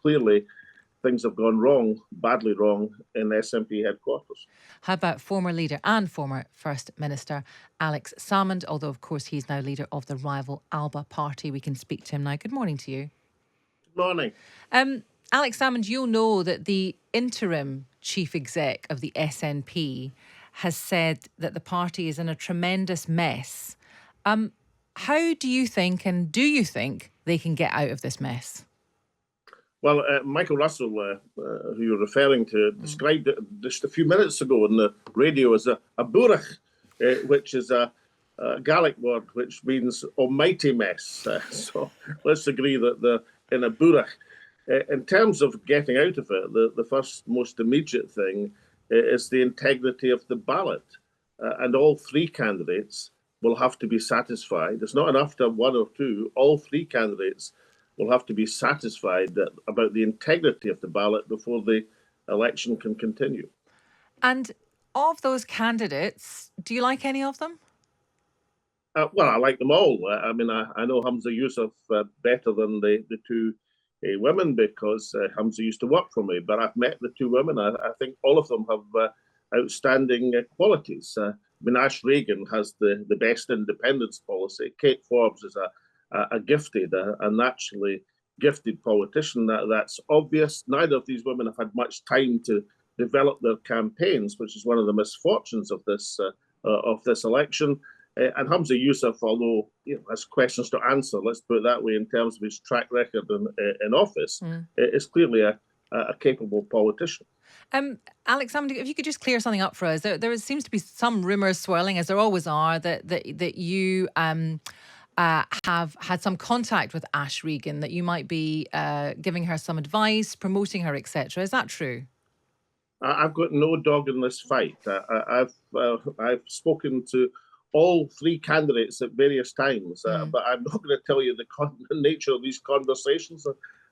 clearly things have gone wrong, badly wrong, in SNP headquarters. How about former leader and former First Minister Alex Salmond, although, of course, he's now leader of the rival Alba party. We can speak to him now. Good morning to you. Good morning. Alex Salmond, you'll know that the interim chief exec of the SNP has said that the party is in a tremendous mess. How do you think, and do you think, they can get out of this mess? Well, Michael Russell, who you're referring to, described it just a few minutes ago on the radio as a burach, which is a Gaelic word which means almighty mess. So let's agree that they're in a burach. In terms of getting out of it, the first most immediate thing is the integrity of the ballot. And all three candidates will have to be satisfied. It's not enough to have one or two. All three candidates will have to be satisfied about the integrity of the ballot before the election can continue. And of those candidates, do you like any of them? Well, I like them all. I mean, I know Hamza Yousaf better than the two women because Hamza used to work for me, but I've met the two women. I think all of them have outstanding qualities. I mean, Ash Regan has the best independence policy. Kate Forbes is a gifted, a naturally gifted politician. That's obvious. Neither of these women have had much time to develop their campaigns, which is one of the misfortunes of this election. And Hamza Yousaf, although has questions to answer, let's put it that way, in terms of his track record in office, is clearly a capable politician. Alex Salmond, if you could just clear something up for us, there seems to be some rumours swirling, as there always are, that you have had some contact with Ash Regan, that you might be giving her some advice, promoting her, etc. Is that true? I've got no dog in this fight. I've spoken to all three candidates at various times, but I'm not going to tell you the nature of these conversations.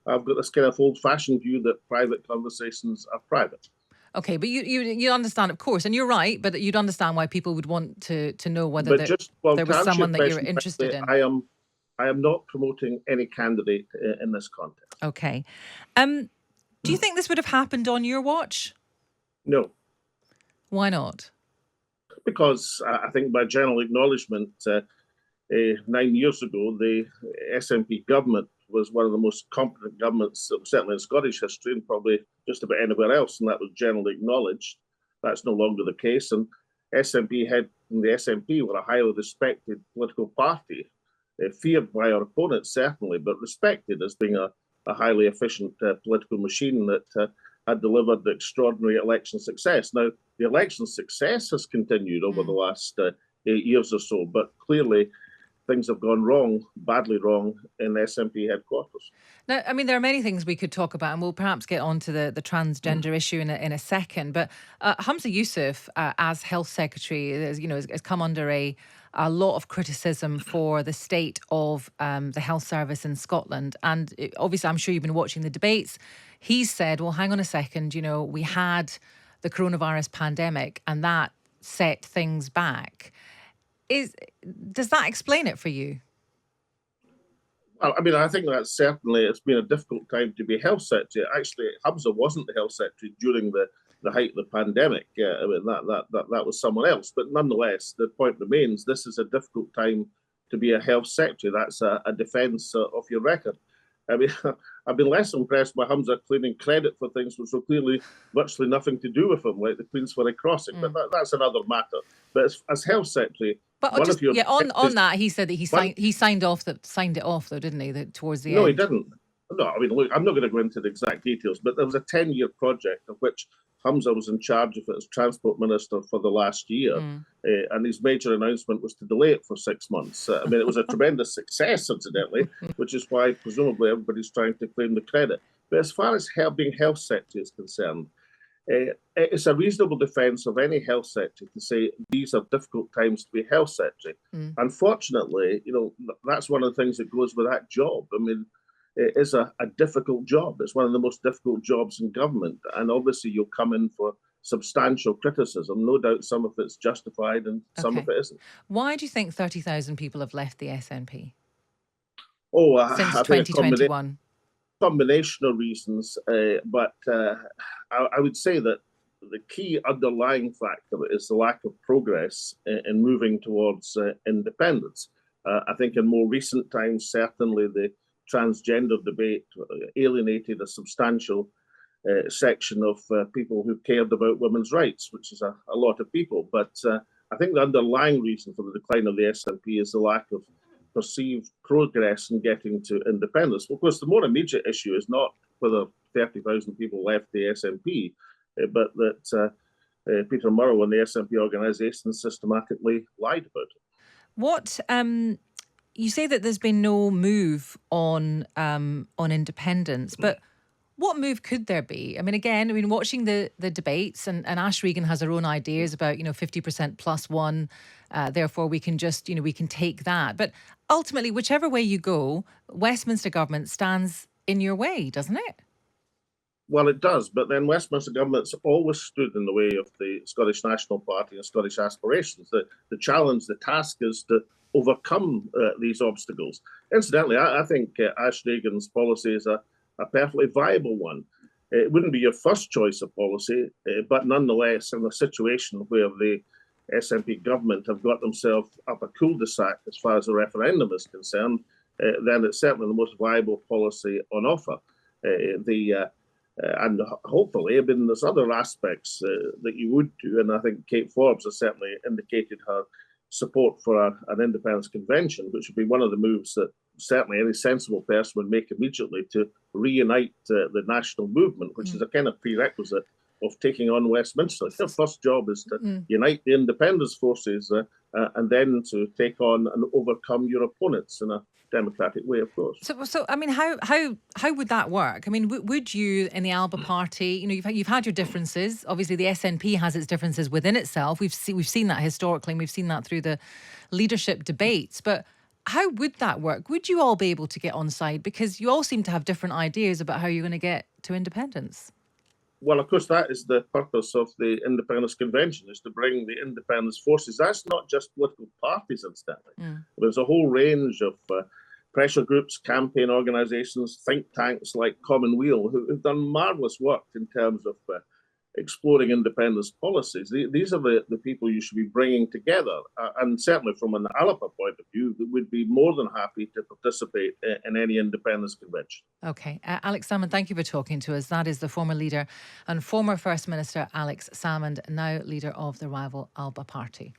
I've got this kind of old-fashioned view that private conversations are private. Okay, but you understand, of course, and you're right, but you'd understand why people would want to know whether there was someone that you're interested in. I am not promoting any candidate in this context. Okay. Do you think this would have happened on your watch? No. Why not? Because I think by general acknowledgement, 9 years ago, the SNP government was one of the most competent governments, certainly in Scottish history, and probably just about anywhere else, and that was generally acknowledged. That's no longer the case. And the SNP were a highly respected political party, feared by our opponents, certainly, but respected as being a highly efficient political machine that had delivered extraordinary election success. Now, the election success has continued over the last 8 years or so, but clearly things have gone wrong, badly wrong, in SNP headquarters. Now, I mean, there are many things we could talk about, and we'll perhaps get on to the transgender issue in a second. But Hamza Yousaf, as Health Secretary, has come under a lot of criticism for the state of the health service in Scotland. And obviously, I'm sure you've been watching the debates. He's said, well, hang on a second, we had the coronavirus pandemic and that set things back. Does that explain it for you? Well, I mean, I think that certainly it's been a difficult time to be health secretary. Actually, Hamza wasn't the health secretary during the height of the pandemic. I mean, that was someone else. But nonetheless, the point remains, this is a difficult time to be a health secretary. That's a defence of your record. I mean, I've been less impressed by Hamza claiming credit for things which were clearly virtually nothing to do with him, like the Queensferry crossing. But that's another matter. But as health secretary, but on that, he said that he signed it off, though, didn't he? Towards the end. No, he didn't. No, I mean, look, I'm not going to go into the exact details, but there was a 10-year project of which Hamza was in charge of it as Transport Minister for the last year, and his major announcement was to delay it for 6 months. I mean, it was a tremendous success, incidentally, which is why presumably everybody's trying to claim the credit. But as far as being health secretary is concerned, it's a reasonable defence of any health secretary to say these are difficult times to be health secretary. Unfortunately, that's one of the things that goes with that job. I mean, it is a difficult job. It's one of the most difficult jobs in government. And obviously you'll come in for substantial criticism. No doubt some of it's justified and some of it isn't. Why do you think 30,000 people have left the SNP? Since I 2021? combination of reasons, but I would say that the key underlying factor is the lack of progress in moving towards independence. I think in more recent times, certainly the transgender debate alienated a substantial section of people who cared about women's rights, which is a lot of people. But I think the underlying reason for the decline of the SNP is the lack of perceived progress in getting to independence. Well, of course, the more immediate issue is not whether 30,000 people left the SNP, but that Peter Murrow and the SNP organisation systematically lied about it. What you say that there's been no move on independence, but what move could there be? I mean, again, watching the debates, and Ash Regan has her own ideas about 50% plus one. Therefore, we can just we can take that. But ultimately, whichever way you go, Westminster government stands in your way, doesn't it? Well, it does, but then Westminster government's always stood in the way of the Scottish National Party and Scottish aspirations. The challenge, the task is to overcome these obstacles. Incidentally, I think Ash Regan's policy is a perfectly viable one. It wouldn't be your first choice of policy, but nonetheless, in a situation where the SNP government have got themselves up a cul-de-sac as far as the referendum is concerned, then it's certainly the most viable policy on offer. And hopefully, I mean, there's other aspects that you would do, and I think Kate Forbes has certainly indicated her support for an independence convention, which would be one of the moves that certainly any sensible person would make immediately to reunite the national movement, which is a kind of prerequisite of taking on Westminster. Their first job is to unite the independence forces and then to take on and overcome your opponents in a democratic way, of course. So I mean, how would that work? I mean, would you in the Alba Party, you've had your differences. Obviously, the SNP has its differences within itself. We've seen that historically, and we've seen that through the leadership debates. But how would that work? Would you all be able to get on side? Because you all seem to have different ideas about how you're going to get to independence. Well, of course, that is the purpose of the Independence Convention, is to bring the independence forces. That's not just political parties, incidentally. There's a whole range of pressure groups, campaign organisations, think tanks like Commonweal, who've done marvellous work in terms of exploring independence policies. These are the people you should be bringing together. And certainly from an Alapa point of view, they would be more than happy to participate in any independence convention. Okay. Alex Salmond, thank you for talking to us. That is the former leader and former First Minister Alex Salmond, now leader of the rival Alba Party.